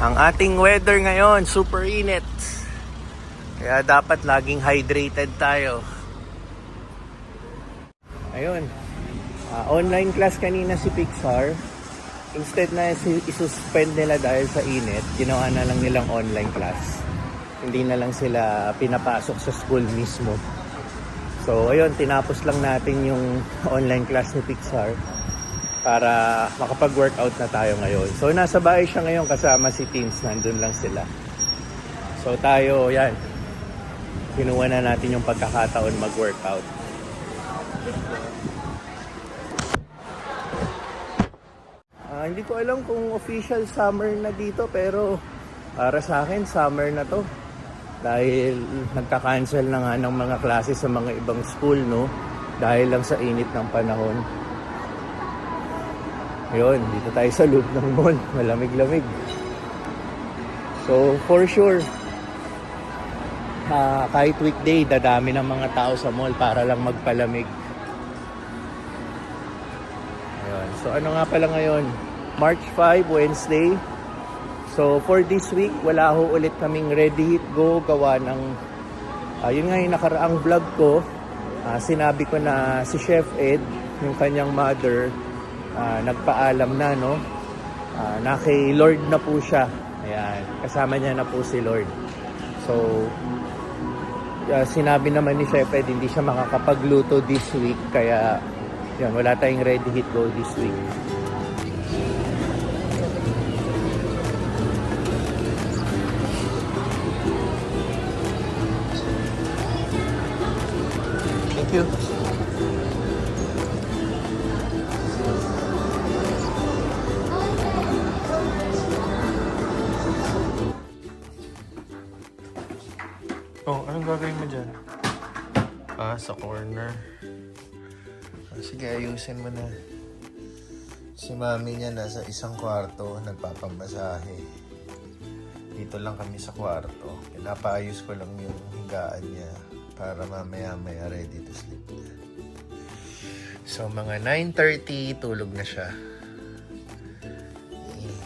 Ang ating weather ngayon, super init. Kaya dapat laging hydrated tayo. Ayun. Online class kanina si Pixar. Instead na isuspend nila dahil sa init, ginawa na lang nilang online class. Hindi na lang sila pinapasok sa school mismo. So ayun, tinapos lang natin yung online class ni Pixar para makapag-workout na tayo ngayon. So nasa bahay siya ngayon kasama si Teens, nandun lang sila. So tayo, yan, kinuha na natin yung pagkakataon mag-workout. Hindi ko alam kung official summer na dito, pero para sa akin summer na to. Dahil nagka-cancel na nga ng mga klase sa mga ibang school, no? Dahil lang sa init ng panahon. Ayun, dito tayo sa loob ng mall. Malamig-lamig. So, for sure, kahit weekday, dadami ng mga tao sa mall para lang magpalamig. Ayun. So, ano nga pala ngayon? March 5, Wednesday. So, for this week, wala ho ulit kaming Ready Hit Go. Gawa ng, yun nga yung nakaraang vlog ko. Sinabi ko na si Chef Ed, yung kanyang mother, nagpaalam na, no? Na kay Lord na po siya. Ayan, kasama niya na po si Lord. So, sinabi naman ni Chef Ed, hindi siya makakapagluto this week. Kaya, yun, wala tayong Ready Hit Go this week. Thank you. Oh, anong gagawin mo dyan? Sa corner. Sige, ayusin mo na. Si mami niya nasa isang kwarto, nagpapamasahe. Dito lang kami sa kwarto. Pinapaayos ko lang yung higaan niya para mamaya-maya ready to sleep na. So, mga 9:30, tulog na siya.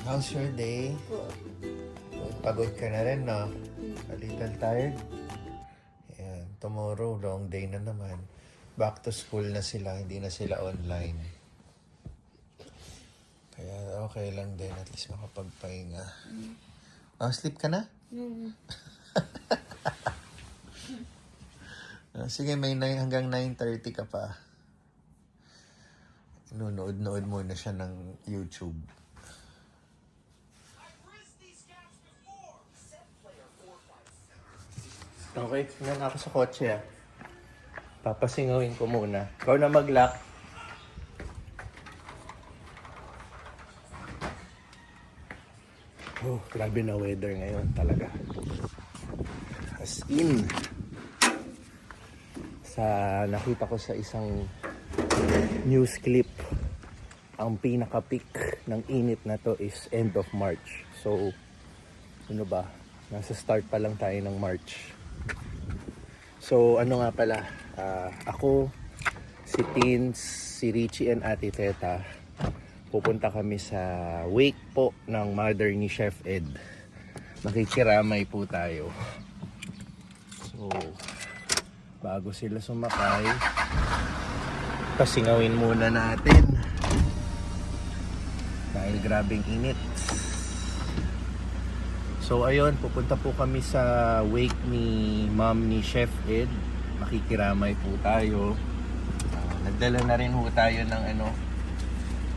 How's your day? Pagod ka na rin, no? A little tired? Tomorrow, long day na naman. Back to school na sila, hindi na sila online. Kaya okay lang din, at least makapagpahinga. Sleep ka na? Sige, may hanggang 9:30 ka pa. Nunood-nood muna siya ng YouTube. Okay, tingnan ako sa kotse, Papasingawin ko muna. Ikaw na mag-lock. Oh, grabe na weather ngayon talaga. As in, nakita ko sa isang news clip, ang pinaka-peak ng init na to is end of March. So, ano ba? Nasa start pa lang tayo ng March. So, ano nga pala, ako, si Teens, si Richie and Ate Teta, pupunta kami sa wake po ng mother ni Chef Ed. Makikiramay po tayo. So, bago sila sumakay, pasingawin muna natin. Dahil grabing init. So ayun, pupunta po kami sa wake ni mom ni Chef Ed. Makikiramay po tayo. Nagdala na rin po tayo ng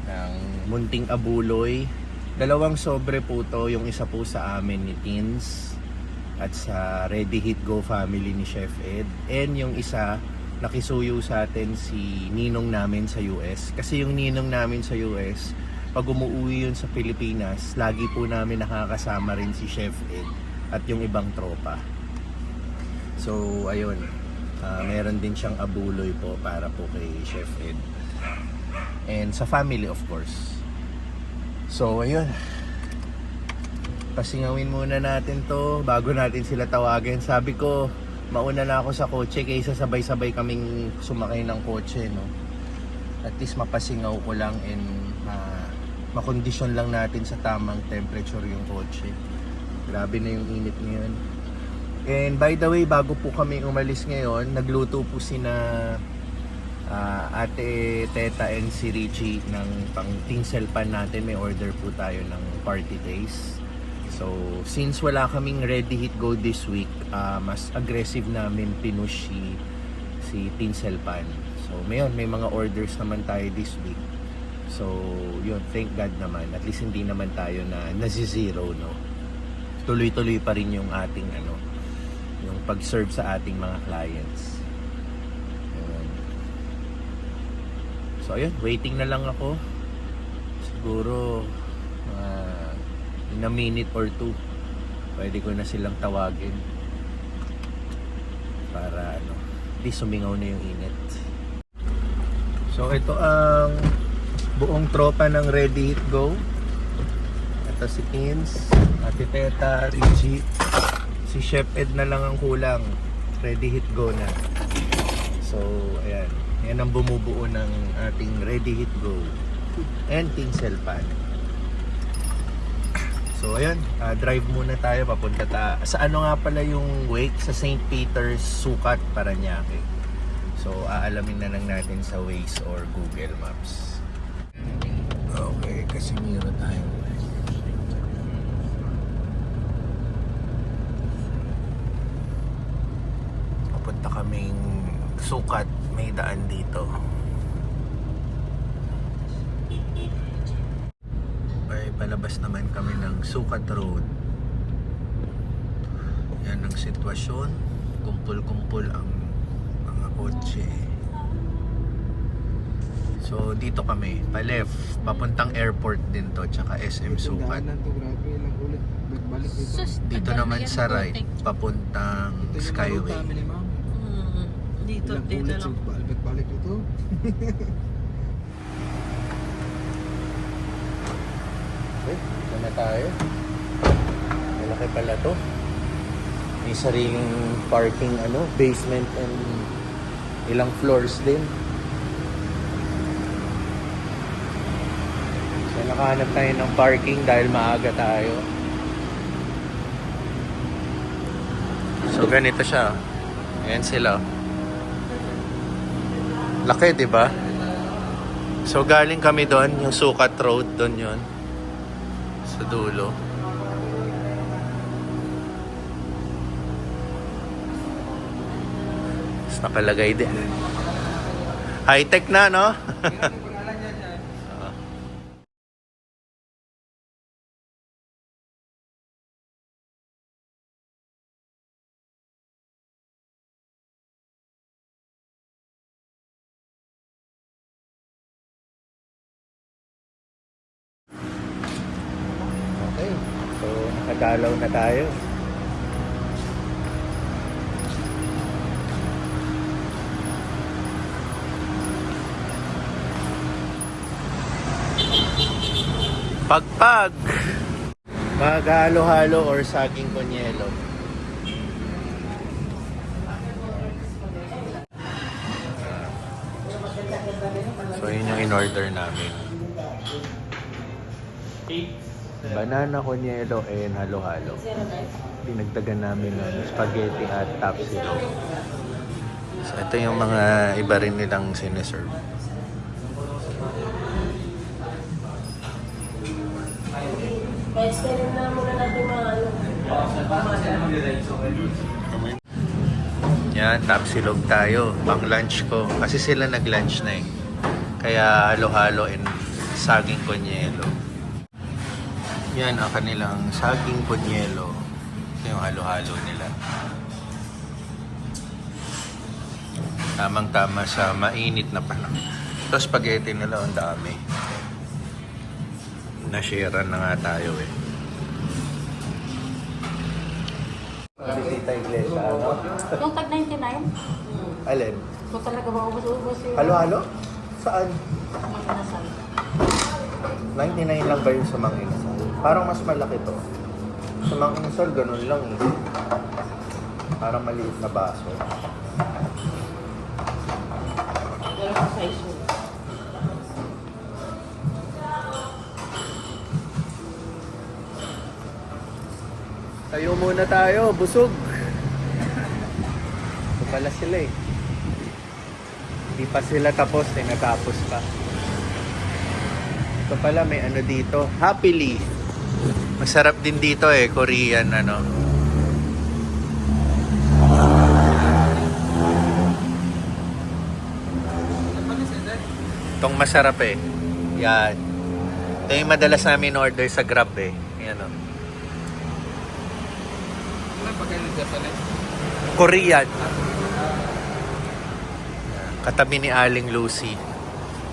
ng munting abuloy. 2 sobre po to, yung isa po sa amin ni Teens at sa Ready Hit Go family ni Chef Ed. And yung isa, nakisuyo sa atin si ninong namin sa US. Kasi yung ninong namin sa US, pag umuwi yun sa Pilipinas, lagi po namin nakakasama rin si Chef Ed at yung ibang tropa. So, ayun. Meron din siyang abuloy po para po kay Chef Ed. And sa family, of course. So, ayun. Pasingawin muna natin to bago natin sila tawagin. Sabi ko, mauna na ako sa kotse kaysa sabay-sabay kaming sumakay ng kotse, no? At least mapasingaw ko lang and makondisyon lang natin sa tamang temperature yung kotse. Grabe na yung init ngayon. And by the way, bago po kami umalis ngayon, nagluto po sina Ate Teta and si Richie ng pang tinsel pan natin. May order po tayo ng party days. So, since wala kaming ready hit go this week, mas aggressive namin pinush si tinsel pan. So, may mga orders naman tayo this week. So, yun, thank God naman. At least hindi naman tayo na nasi-zero, no? Tuloy-tuloy pa rin yung ating, yung pag-serve sa ating mga clients. Ayan. So, ayun, waiting na lang ako. Siguro, in a minute or two, pwede ko na silang tawagin. Para, di sumingaw na yung init. So, ito ang buong tropa ng Ready Hit Go. Ito si Tins, Ate Teta, Richie, si Chef Ed na lang ang kulang. Ready Hit Go na. So, ayan. Yan ang bumubuo ng ating Ready Hit Go and tinsel pan. So, ayan. Drive muna tayo. Papunta sa nga pala yung wake? Sa St. Peter's, Sucat, Parañaque. So, aalamin na lang natin sa Waze or Google Maps. Okay, Casimiro tayo. Papunta kaming Sucat, may daan dito. Ay, palabas naman kami ng Sucat Road. Yan ang sitwasyon. Kumpul-kumpul ang mga kotse. So, dito kami, pa-left, papuntang airport din to, tsaka SM Sucat. Dito naman sa right, papuntang Skyway. Dito lang. Balik ito. Okay, dito na tayo. Malaki pala to. May sariling parking, basement and ilang floors din. So, nakahanap tayo ng parking dahil maaga tayo. So, ganito siya. Ayan sila. Laki, di ba? So, galing kami doon, yung Sucat Road, doon yun. Sa dulo. Tapos nakalagay din. High-tech na, no? Okay. So, nakadalaw na tayo. Pagpag! Maghalo-halo or saging konyelo. So, yun yung in-order namin. Banana konyelo and halo-halo. Pinagdagan namin ng spaghetti at tapsilo. So, ito yung mga iba rin nilang sineserve. Extend na muna natin Yan, tapsilog tayo. Pang lunch ko. Kasi sila nag-lunch na eh. Kaya halo-halo and saging konyelo. Yan ang kanilang saging konyelo. Ito yung halo-halo nila. Tamang-tama sa mainit na panahon. Ito spaghetti nila, ang dami. Na-sharean na nga tayo eh. Bisita Iglesia, ano? Yung tag 99? Alin? Kung talaga maubos-ubos yung Halo-halo? Saan? mga inasal. 99 lang ba yung sa Mang Inasal? Parang mas malaki to. Sa Mang Inasal, ganun lang eh. Parang maliit na baso. Pero sa size mo. Tayo muna tayo, busog. Ito pala sila eh. Hindi pa sila tapos, natapos pa. Ito pala may ano dito, Happily. Masarap din dito eh, Korean ano. Itong masarap eh. Yan. Ito yung madalas namin order sa Grab eh. Yan o. Korean. Katabi ni Aling Lucy.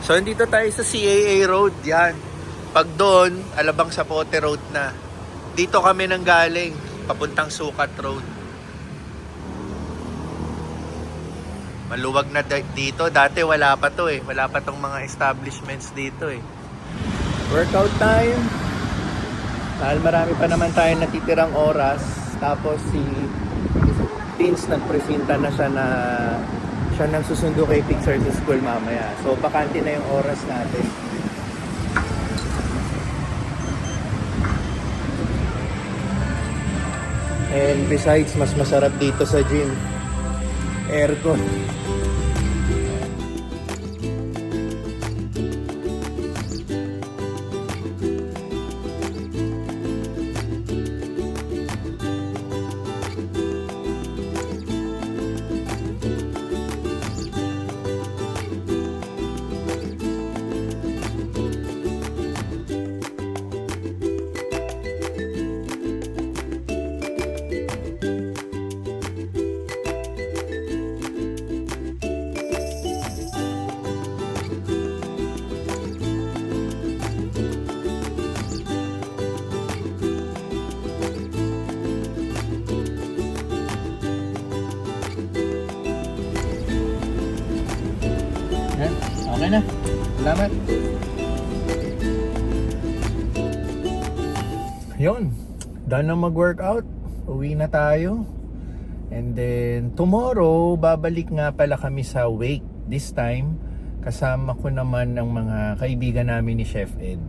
So, dito tayo sa CAA Road. Yan. Pag doon, Alabang Sapote Road na. Dito kami nang galing. Papuntang Sukat Road. Maluwag na dito. Dati wala pa to eh. Wala pa tong mga establishments dito eh. Workout time. Dahil marami pa naman tayo natitirang oras. Tapos si Pins nagpresinta na siya na siya nang susundo kay Pixar sa school mamaya. So bakante na yung oras natin. And besides, mas masarap dito sa gym. Aircon. Yan. Okay na. Salamat. Yun. Done na mag-workout. Uwi na tayo. And then, tomorrow, babalik nga pala kami sa wake. This time, kasama ko naman ang mga kaibigan namin ni Chef Ed.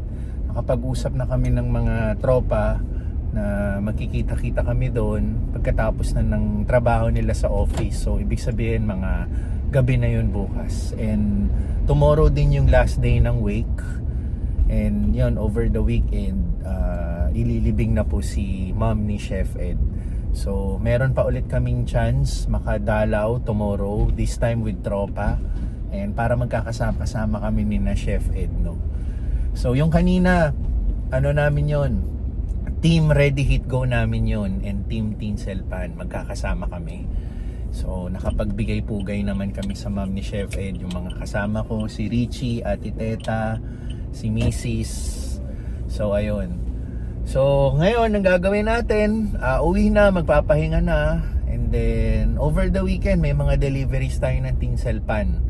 Nakapag-usap na kami ng mga tropa na magkikita-kita kami doon pagkatapos na ng trabaho nila sa office. So, ibig sabihin, mga gabi na yun bukas. And tomorrow din yung last day ng wake. And yun, over the weekend, ililibing na po si mom ni Chef Ed. So, meron pa ulit kaming chance makadalaw tomorrow, this time with tropa. And para magkakasama kami ni na Chef Ed, no? So, yung kanina, ano namin yon, Team Ready Hit Go namin yon, and Team Tinsel Pan, magkakasama kami. So, nakapagbigay-pugay naman kami sa mom ni Chef Ed. Yung mga kasama ko, si Richie, Ate Teta, si Mrs. So, ayun. So, ngayon, ang gagawin natin, uwi na, magpapahinga na. And then, over the weekend, may mga deliveries tayo ng Tinsel Pan.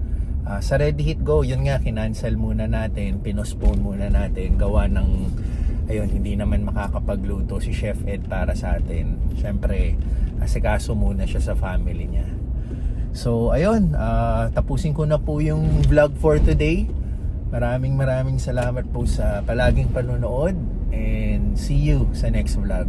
Sa Ready Hit Go, yun nga, kinancel muna natin, pinospone muna natin, gawa ng, ayun, hindi naman makakapagluto si Chef Ed para sa atin. Siyempre, asikaso muna siya sa family niya. So, ayun, tapusin ko na po yung vlog for today. Maraming salamat po sa palaging panonood, and see you sa next vlog.